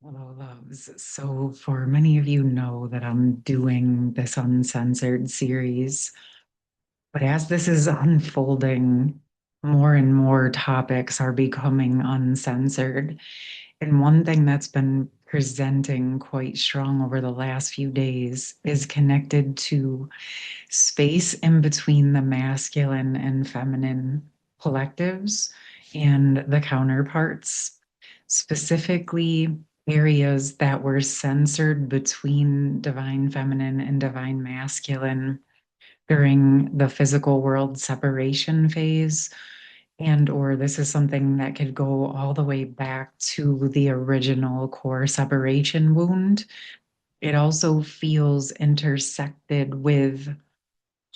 Hello, loves. So, for many of you know that I'm doing this uncensored series, but as this is unfolding, more and more topics are becoming uncensored. And one thing that's been presenting quite strong over the last few days is connected to space in between the masculine and feminine collectives and the counterparts, specifically areas that were censored between divine feminine and divine masculine during the physical world separation phase, and or this is something that could go all the way back to the original core separation wound. It also feels intersected with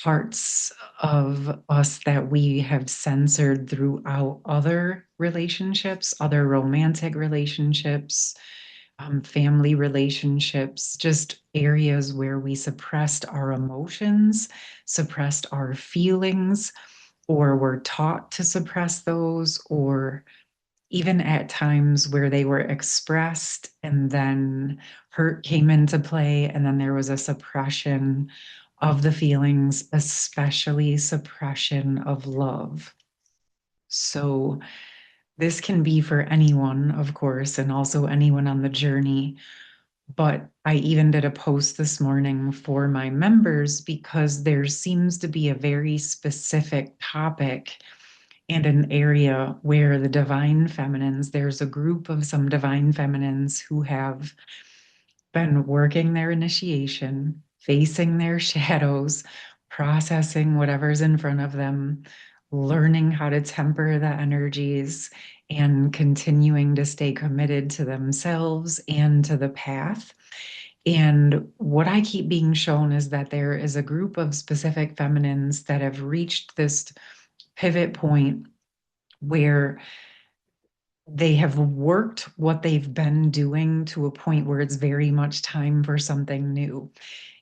parts of us that we have censored throughout other relationships, other romantic relationships, family relationships, just areas where we suppressed our emotions, suppressed our feelings, or were taught to suppress those, or even at times where they were expressed and then hurt came into play, and then there was a suppression of the feelings, especially suppression of love. So, this can be for anyone, of course, and also anyone on the journey. But I even did a post this morning for my members because there seems to be a very specific topic and an area where the divine feminines, there's a group of some divine feminines who have been working their initiation, facing their shadows, processing whatever's in front of them, learning how to temper the energies, and continuing to stay committed to themselves and to the path. And what I keep being shown is that there is a group of specific feminines that have reached this pivot point where they have worked what they've been doing to a point where it's very much time for something new.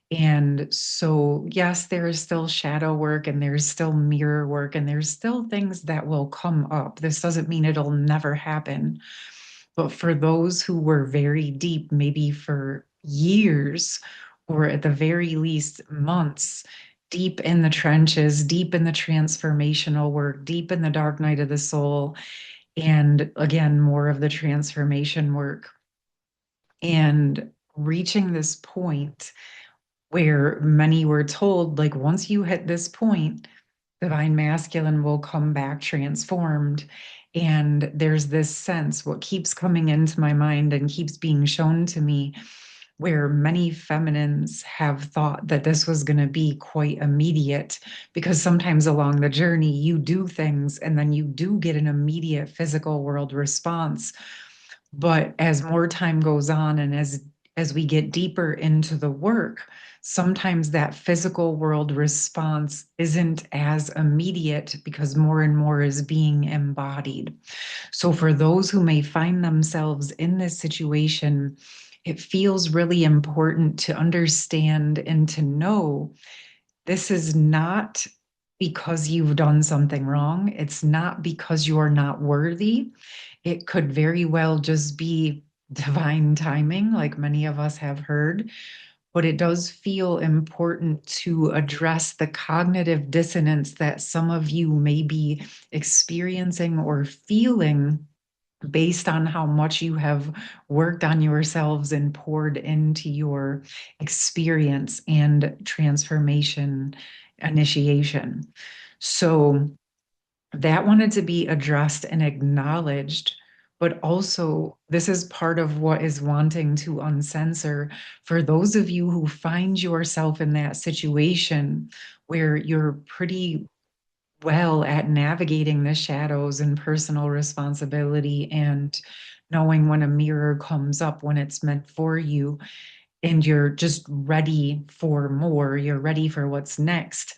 And so, yes, there is still shadow work and there's still mirror work and there's still things that will come up. This doesn't mean it'll never happen. But for those who were very deep, maybe for years or at the very least months, deep in the trenches, deep in the transformational work, deep in the dark night of the soul, and again, more of the transformation work. And reaching this point where many were told, like, once you hit this point, divine masculine will come back transformed. And there's this sense, what keeps coming into my mind and keeps being shown to me, where many feminines have thought that this was going to be quite immediate, because sometimes along the journey, you do things and then you do get an immediate physical world response. But as more time goes on and as we get deeper into the work, sometimes that physical world response isn't as immediate because more and more is being embodied. So, for those who may find themselves in this situation, it feels really important to understand and to know this is not because you've done something wrong. It's not because you are not worthy. It could very well just be divine timing, like many of us have heard, but it does feel important to address the cognitive dissonance that some of you may be experiencing or feeling based on how much you have worked on yourselves and poured into your experience and transformation initiation. So that wanted to be addressed and acknowledged. But also, this is part of what is wanting to uncensor for those of you who find yourself in that situation where you're pretty well at navigating the shadows and personal responsibility and knowing when a mirror comes up when it's meant for you, and you're just ready for more, you're ready for what's next.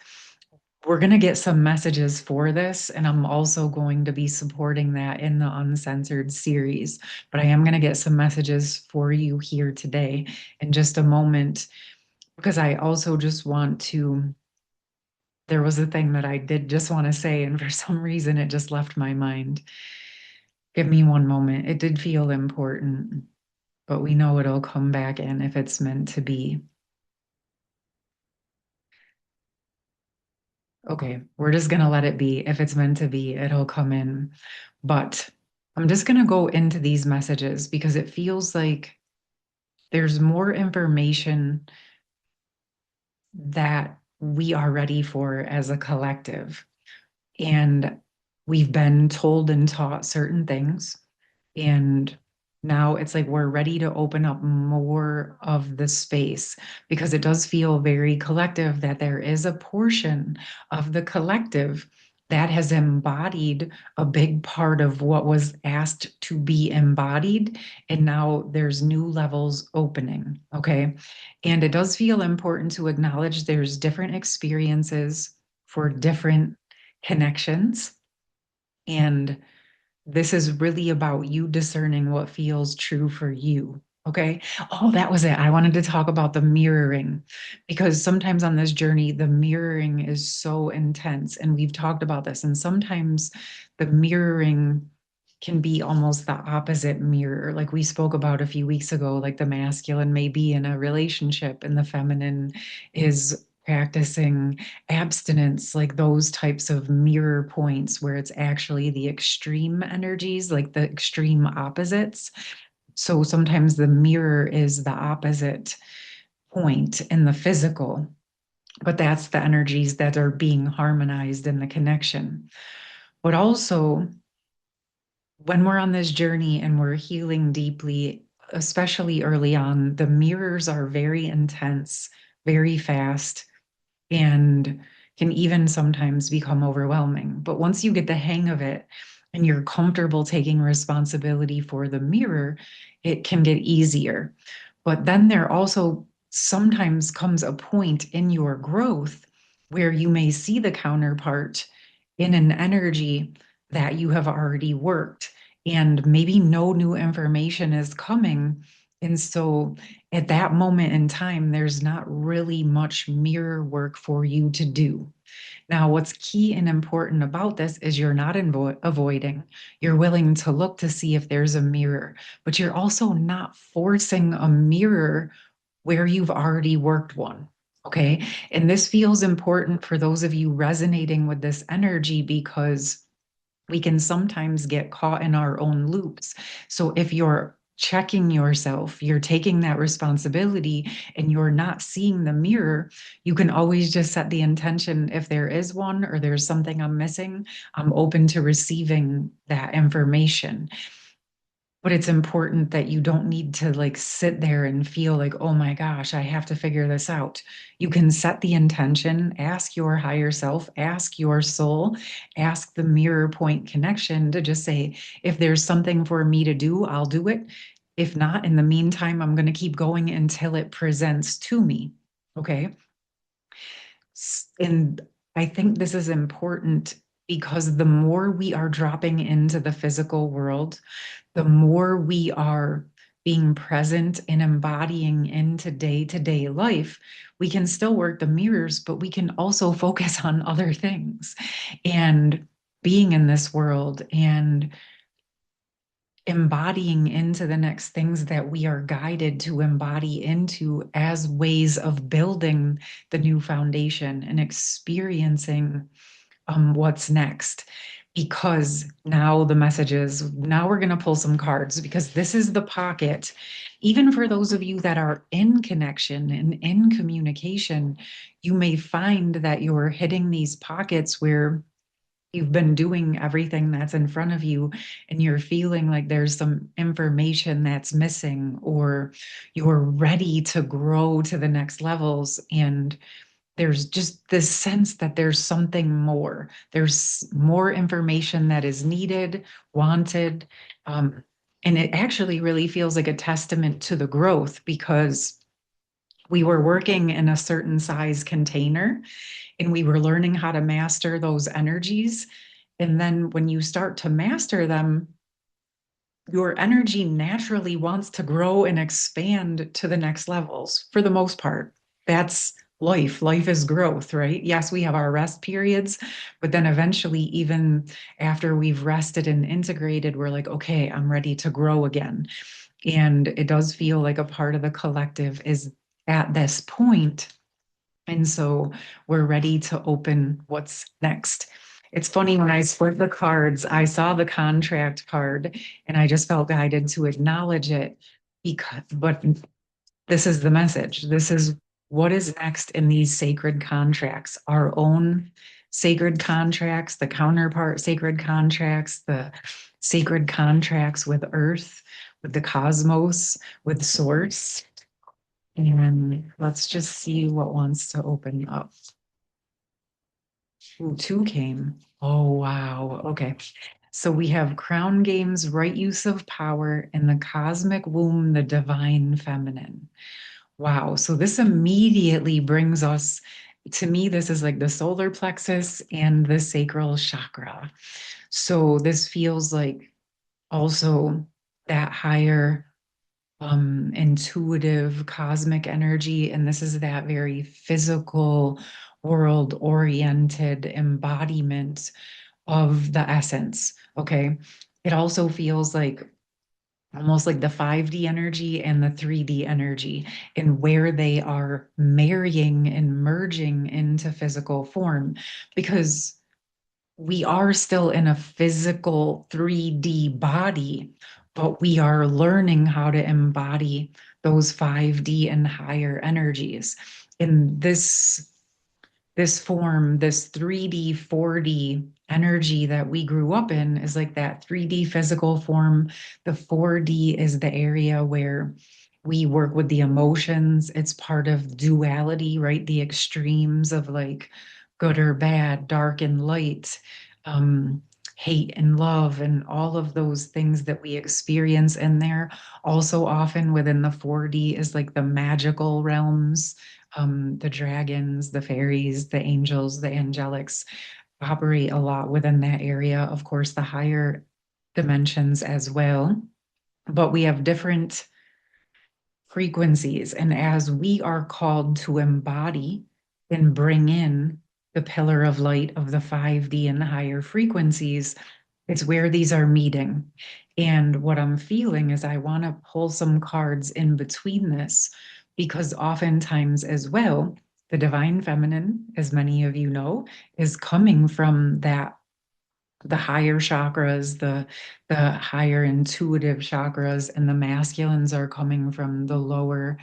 We're going to get some messages for this, and I'm also going to be supporting that in the Uncensored series. But I am going to get some messages for you here today in just a moment, because I also just want to. There was a thing that I did just want to say, and for some reason it just left my mind. Give me one moment. It did feel important. but we know it'll come back in if it's meant to be. Okay, we're just gonna let it be. If it's meant to be, it'll come in. But I'm just gonna go into these messages because it feels like there's more information that we are ready for as a collective. And we've been told and taught certain things. And now it's like we're ready to open up more of the space because it does feel very collective that there is a portion of the collective that has embodied a big part of what was asked to be embodied. And now there's new levels opening. Okay. And it does feel important to acknowledge there's different experiences for different connections. And this is really about you discerning what feels true for you. Okay. Oh, that was it. I wanted to talk about the mirroring because sometimes on this journey, the mirroring is so intense. And we've talked about this. And sometimes the mirroring can be almost the opposite mirror. Like we spoke about a few weeks ago, like the masculine may be in a relationship and the feminine is practicing abstinence, like those types of mirror points where it's actually the extreme energies, like the extreme opposites. So sometimes the mirror is the opposite point in the physical, but that's the energies that are being harmonized in the connection. But also, when we're on this journey and we're healing deeply, especially early on, the mirrors are very intense, very fast, and can even sometimes become overwhelming. But once you get the hang of it and you're comfortable taking responsibility for the mirror, it can get easier. But then there also sometimes comes a point in your growth where you may see the counterpart in an energy that you have already worked, and maybe no new information is coming. And so at that moment in time, there's not really much mirror work for you to do. Now, what's key and important about this is you're not avoiding. You're willing to look to see if there's a mirror, but you're also not forcing a mirror where you've already worked one. Okay. And this feels important for those of you resonating with this energy because we can sometimes get caught in our own loops. So if you're checking yourself, you're taking that responsibility and you're not seeing the mirror, you can always just set the intention if there is one or there's something I'm missing, I'm open to receiving that information. But it's important that you don't need to like sit there and feel like, oh my gosh, I have to figure this out. You can set the intention, ask your higher self, ask your soul, ask the mirror point connection to just say, if there's something for me to do, I'll do it. If not, in the meantime, I'm going to keep going until it presents to me. Okay. And I think this is important because the more we are dropping into the physical world, the more we are being present and embodying into day to day life, we can still work the mirrors, but we can also focus on other things and being in this world and embodying into the next things that we are guided to embody into as ways of building the new foundation and experiencing what's next. Because now the message is now we're going to pull some cards because this is the pocket. Even for those of you that are in connection and in communication, you may find that you're hitting these pockets where you've been doing everything that's in front of you and you're feeling like there's some information that's missing, or you're ready to grow to the next levels, and there's just this sense that there's something more. There's more information that is needed, wanted. And it actually really feels like a testament to the growth because we were working in a certain size container and we were learning how to master those energies. And then when you start to master them, your energy naturally wants to grow and expand to the next levels for the most part. That's life. Life is growth, right? Yes, we have our rest periods, but then eventually, even after we've rested and integrated, we're like, okay, I'm ready to grow again. And it does feel like a part of the collective is at this point. And so we're ready to open what's next. It's funny when I split the cards, I saw the contract card and I just felt guided to acknowledge it but this is the message. This is what is next in these sacred contracts, our own sacred contracts, the counterpart sacred contracts, the sacred contracts with Earth, with the cosmos, with Source. And let's just see what wants to open up. Ooh, two came. Oh, wow. Okay. So we have crown games, right use of power, and the cosmic womb, the divine feminine. Wow. So this immediately brings us, to me, this is like the solar plexus and the sacral chakra. So this feels like also that higher intuitive cosmic energy. And this is that very physical, world oriented embodiment of the essence. Okay. It also feels like almost like the 5D energy and the 3D energy, and where they are marrying and merging into physical form, because we are still in a physical 3D body, but we are learning how to embody those 5D and higher energies. In this form, this 3D, 4D energy that we grew up in is like that 3D physical form. The 4D is the area where we work with the emotions. It's part of duality, right? The extremes of like good or bad, dark and light, um, hate and love, and all of those things that we experience in there. Also, often within the 4D is like the magical realms, the dragons, the fairies, the angels, the angelics operate a lot within that area. Of course, the higher dimensions as well. But we have different frequencies. And as we are called to embody and bring in the pillar of light of the 5D and the higher frequencies, it's where these are meeting. And what I'm feeling is I want to pull some cards in between this, because oftentimes as well, the divine feminine, as many of you know, is coming from that the higher chakras, the higher intuitive chakras, and the masculines are coming from the lower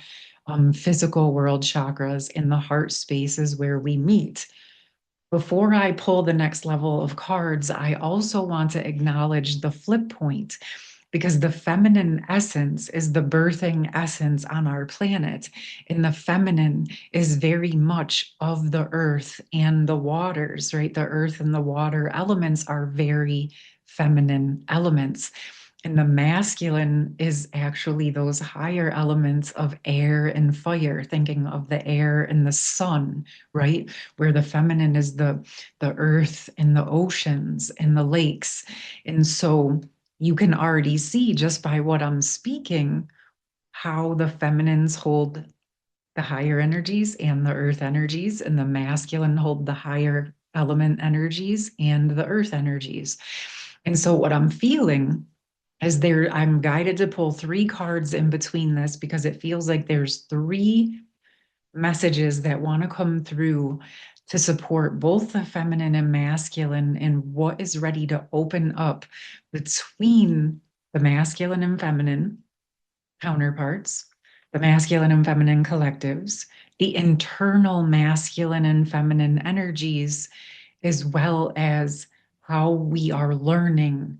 physical world chakras in the heart spaces where we meet. Before I pull the next level of cards, I also want to acknowledge the flip point, because the feminine essence is the birthing essence on our planet. And the feminine is very much of the earth and the waters, right? The earth and the water elements are very feminine elements. And the masculine is actually those higher elements of air and fire, thinking of the air and the sun, right? Where the feminine is the earth and the oceans and the lakes. And so you can already see just by what I'm speaking how the feminines hold the higher energies and the earth energies, and the masculine hold the higher element energies and the earth energies. And so what I'm feeling is there, I'm guided to pull three cards in between this, because it feels like there's three messages that want to come through to support both the feminine and masculine and what is ready to open up between the masculine and feminine counterparts, the masculine and feminine collectives, the internal masculine and feminine energies, as well as how we are learning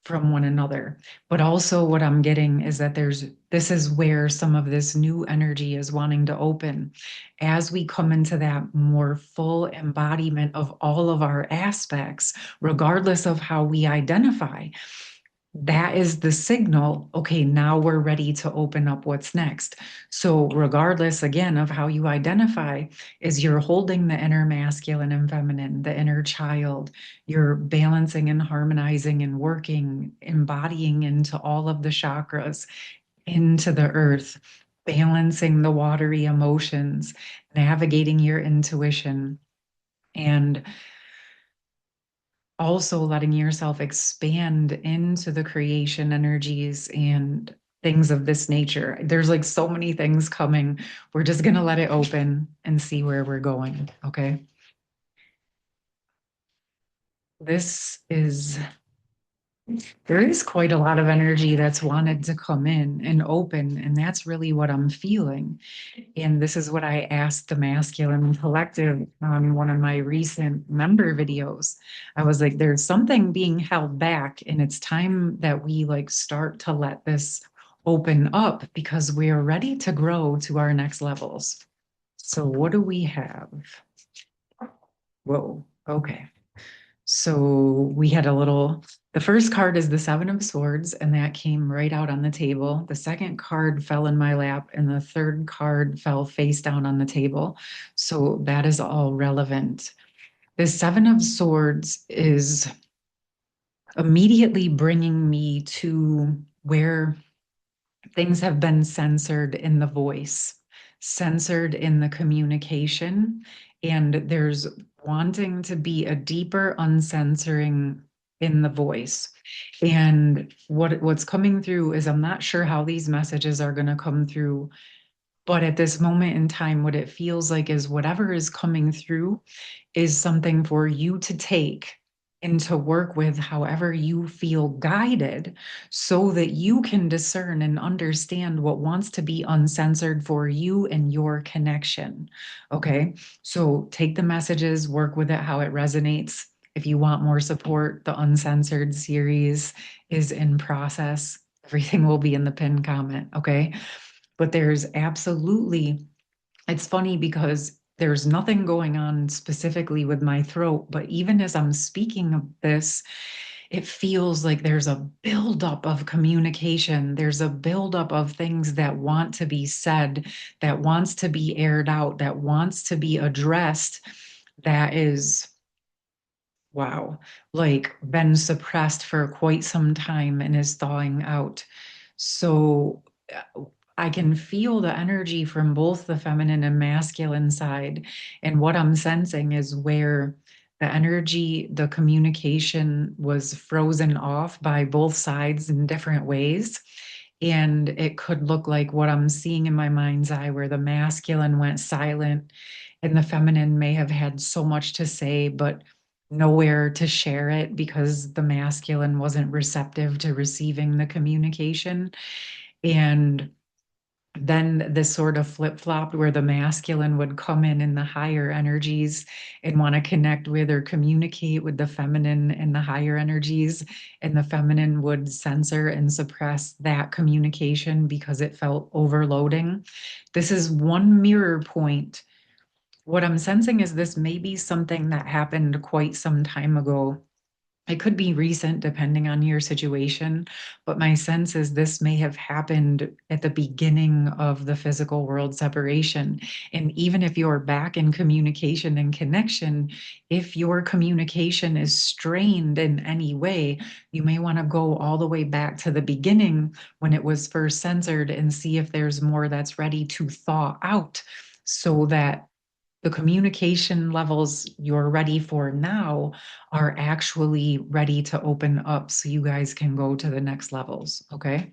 from one another. But also, what I'm getting is that this is where some of this new energy is wanting to open as we come into that more full embodiment of all of our aspects, regardless of how we identify. That is the signal. Okay, now we're ready to open up what's next. So, regardless again of how you identify, is you're holding the inner masculine and feminine, the inner child, you're balancing and harmonizing and working, embodying into all of the chakras, into the earth, balancing the watery emotions, navigating your intuition, and also letting yourself expand into the creation energies and things of this nature. There's like so many things coming. We're just going to let it open and see where we're going. Okay. This is There is quite a lot of energy that's wanted to come in and open, and that's really what I'm feeling. And this is what I asked the Masculine Collective on one of my recent member videos. I was like, there's something being held back, and it's time that we like start to let this open up because we are ready to grow to our next levels. So, what do we have? Whoa, okay. So we had the first card is the Seven of Swords, and that came right out on the table. The second card fell in my lap, and the third card fell face down on the table. So that is all relevant. The Seven of Swords is immediately bringing me to where things have been censored in the voice, censored in the communication, and there's wanting to be a deeper uncensoring in the voice. And what's coming through is I'm not sure how these messages are going to come through, but at this moment in time, what it feels like is whatever is coming through is something for you to take and to work with however you feel guided so that you can discern and understand what wants to be uncensored for you and your connection. Okay. So take the messages, work with it how it resonates. If you want more support, the Uncensored series is in process. Everything will be in the pinned comment. Okay. But there's absolutely, it's funny because there's nothing going on specifically with my throat, but even as I'm speaking of this, it feels like there's a buildup of communication. There's a buildup of things that want to be said, that wants to be aired out, that wants to be addressed, that is, wow, like been suppressed for quite some time and is thawing out. So I can feel the energy from both the feminine and masculine side. And what I'm sensing is where the energy, the communication was frozen off by both sides in different ways. And it could look like what I'm seeing in my mind's eye, where the masculine went silent and the feminine may have had so much to say, but nowhere to share it because the masculine wasn't receptive to receiving the communication. And then this sort of flip flopped where the masculine would come in the higher energies and want to connect with or communicate with the feminine and the higher energies. And the feminine would censor and suppress that communication because it felt overloading. This is one mirror point. What I'm sensing is this may be something that happened quite some time ago. It could be recent, depending on your situation, but my sense is this may have happened at the beginning of the physical world separation. And even if you're back in communication and connection, if your communication is strained in any way, you may want to go all the way back to the beginning when it was first censored and see if there's more that's ready to thaw out so that the communication levels you're ready for now are actually ready to open up so you guys can go to the next levels. Okay.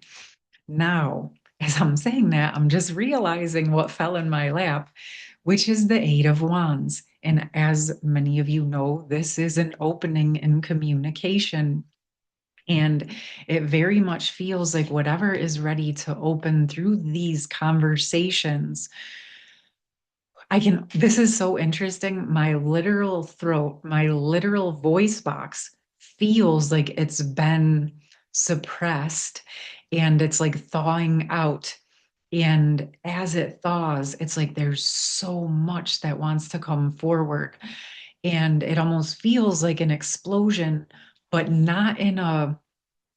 Now, as I'm saying that, I'm just realizing what fell in my lap, which is the Eight of Wands. And as many of you know, this is an opening in communication. And it very much feels like whatever is ready to open through these conversations this is so interesting. My literal throat, my literal voice box feels like it's been suppressed and it's like thawing out. And as it thaws, it's like there's so much that wants to come forward. And it almost feels like an explosion, but not in a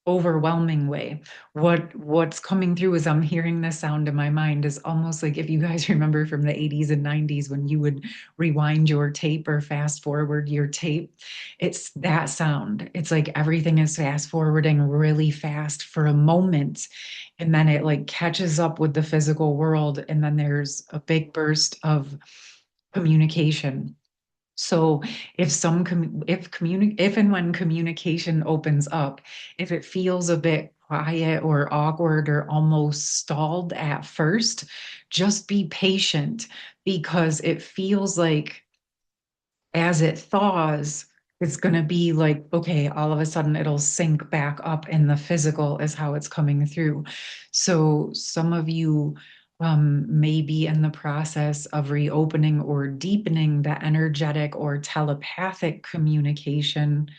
overwhelming way. What's coming through as I'm hearing this sound in my mind is almost like if you guys remember from the 80s and 90s when you would rewind your tape or fast forward your tape. It's that sound. It's like everything is fast forwarding really fast for a moment and then it like catches up with the physical world and then there's a big burst of communication. So if and when communication opens up, if it feels a bit quiet or awkward or almost stalled at first, just be patient because it feels like as it thaws, it's going to be like, okay, all of a sudden it'll sync back up and the physical is how it's coming through. So some of you may be in the process of reopening or deepening the energetic or telepathic communication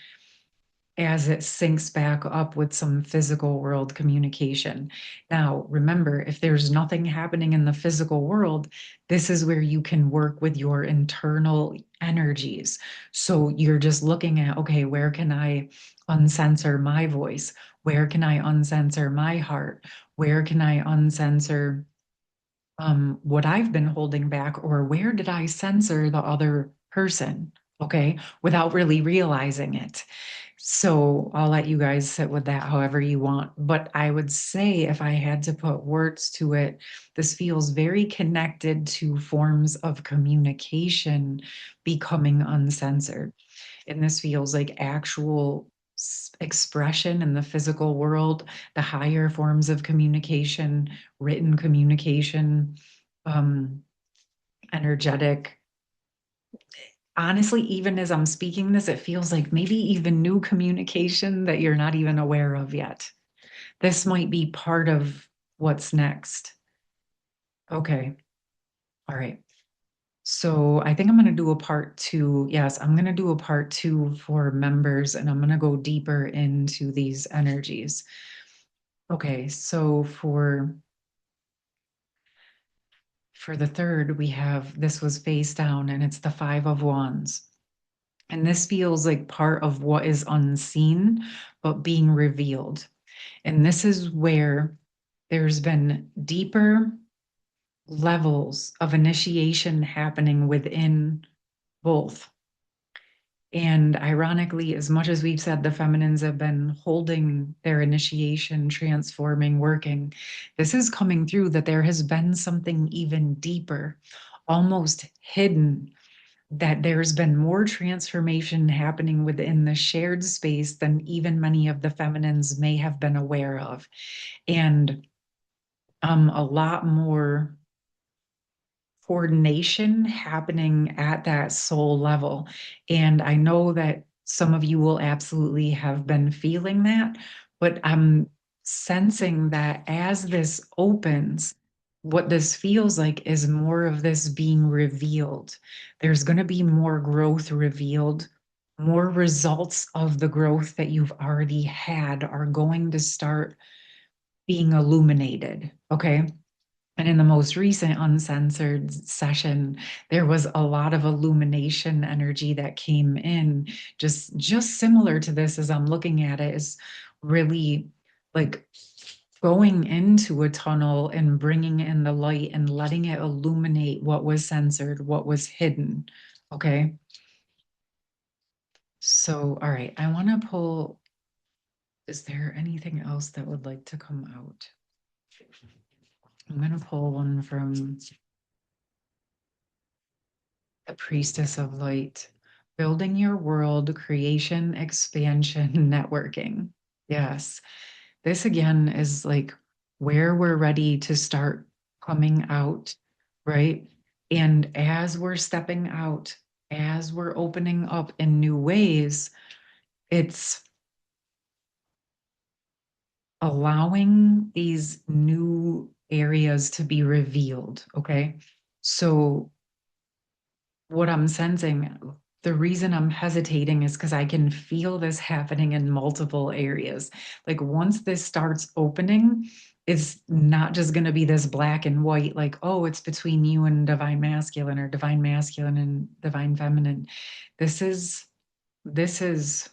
as it syncs back up with some physical world communication. Now, remember, if there's nothing happening in the physical world, this is where you can work with your internal energies. So you're just looking at, okay, where can I uncensor my voice? Where can I uncensor my heart? Where can I uncensor what I've been holding back, or where did I censor the other person? Okay, without really realizing it. So I'll let you guys sit with that however you want. But I would say, if I had to put words to it, this feels very connected to forms of communication becoming uncensored. And this feels like actual expression in the physical world, the higher forms of communication, written communication, um, energetic. Honestly, even as I'm speaking this, it feels like maybe even new communication that you're not even aware of yet. This might be part of what's next. Okay. All right. So I think I'm going to do a part two. Yes, I'm going to do a part two for members, and I'm going to go deeper into these energies. Okay, so for the third, we have this was face down, and it's the Five of Wands. And this feels like part of what is unseen, but being revealed. And this is where there's been deeper levels of initiation happening within both. And ironically, as much as we've said the feminines have been holding their initiation, transforming, working, this is coming through that there has been something even deeper, almost hidden, that there's been more transformation happening within the shared space than even many of the feminines may have been aware of. And a lot more coordination happening at that soul level. And I know that some of you will absolutely have been feeling that, but I'm sensing that as this opens, what this feels like is more of this being revealed. There's going to be more growth revealed. More results of the growth that you've already had are going to start being illuminated. Okay. And in the most recent uncensored session, there was a lot of illumination energy that came in, just similar to this as I'm looking at it, is really like going into a tunnel and bringing in the light and letting it illuminate what was censored, what was hidden. Okay. So, all right, I want to pull, is there anything else that would like to come out? I'm going to pull one from the Priestess of Light, building your world, creation, expansion, networking. Yes. This again is like where we're ready to start coming out, right? And as we're stepping out, as we're opening up in new ways, it's allowing these new areas to be revealed. Okay. So what I'm sensing, the reason I'm hesitating is because I can feel this happening in multiple areas. Like once this starts opening, it's not just going to be this black and white, like, oh, it's between you and divine masculine or divine masculine and divine feminine. This is this is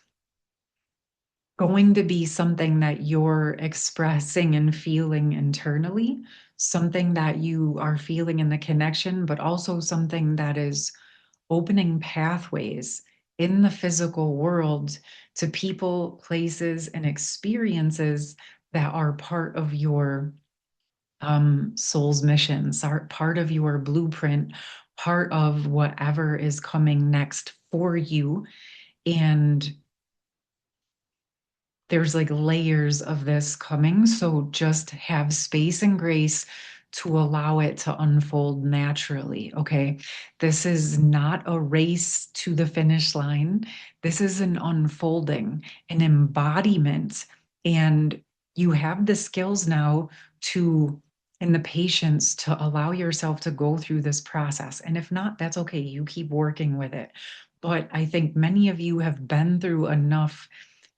going to be something that you're expressing and feeling internally, something that you are feeling in the connection, but also something that is opening pathways in the physical world to people, places, and experiences that are part of your soul's missions, are part of your blueprint, part of whatever is coming next for you. And there's like layers of this coming. So just have space and grace to allow it to unfold naturally. Okay. This is not a race to the finish line. This is an unfolding, an embodiment. And you have the skills now to, and the patience to allow yourself to go through this process. And if not, that's okay. You keep working with it. But I think many of you have been through enough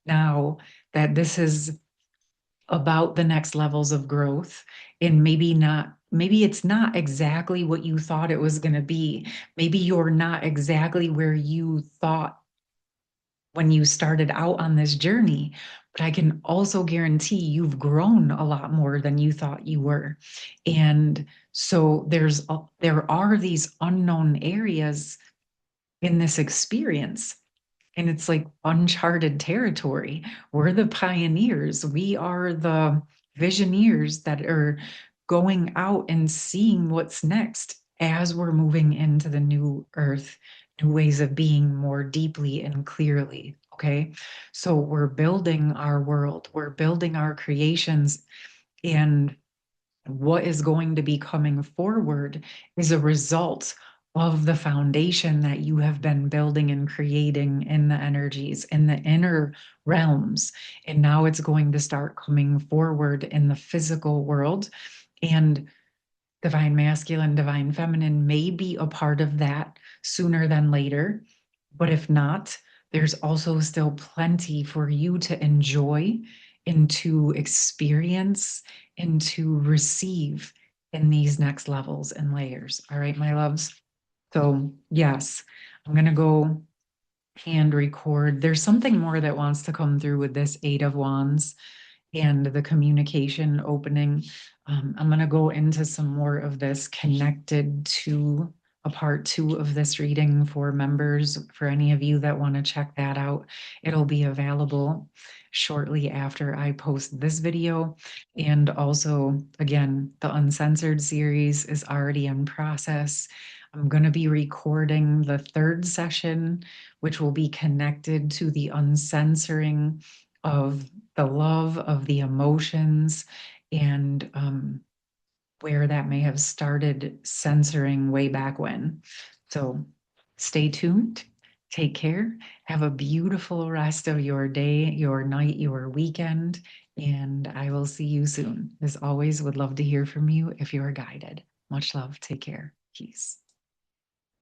now that this is about the next levels of growth, and maybe it's not exactly what you thought it was going to be. Maybe you're not exactly where you thought when you started out on this journey, but I can also guarantee you've grown a lot more than you thought you were. And so there are these unknown areas in this experience, and it's like uncharted territory. We're the pioneers. We are the visioneers that are going out and seeing what's next as we're moving into the new earth, new ways of being more deeply and clearly. Okay. So we're building our world, we're building our creations, and what is going to be coming forward is a result of the foundation that you have been building and creating in the energies, in the inner realms. And now it's going to start coming forward in the physical world. And divine masculine, divine feminine may be a part of that sooner than later. But if not, there's also still plenty for you to enjoy and to experience and to receive in these next levels and layers. All right, my loves. So, yes, I'm going to go and record. There's something more that wants to come through with this Eight of Wands and the communication opening. I'm going to go into some more of this connected to a part two of this reading for members. For any of you that want to check that out, it'll be available shortly after I post this video. And also, again, the Uncensored series is already in process. I'm going to be recording the third session, which will be connected to the uncensoring of the love, of the emotions, and where that may have started censoring way back when. So stay tuned. Take care. Have a beautiful rest of your day, your night, your weekend, and I will see you soon. As always, would love to hear from you if you're guided. Much love. Take care. Peace.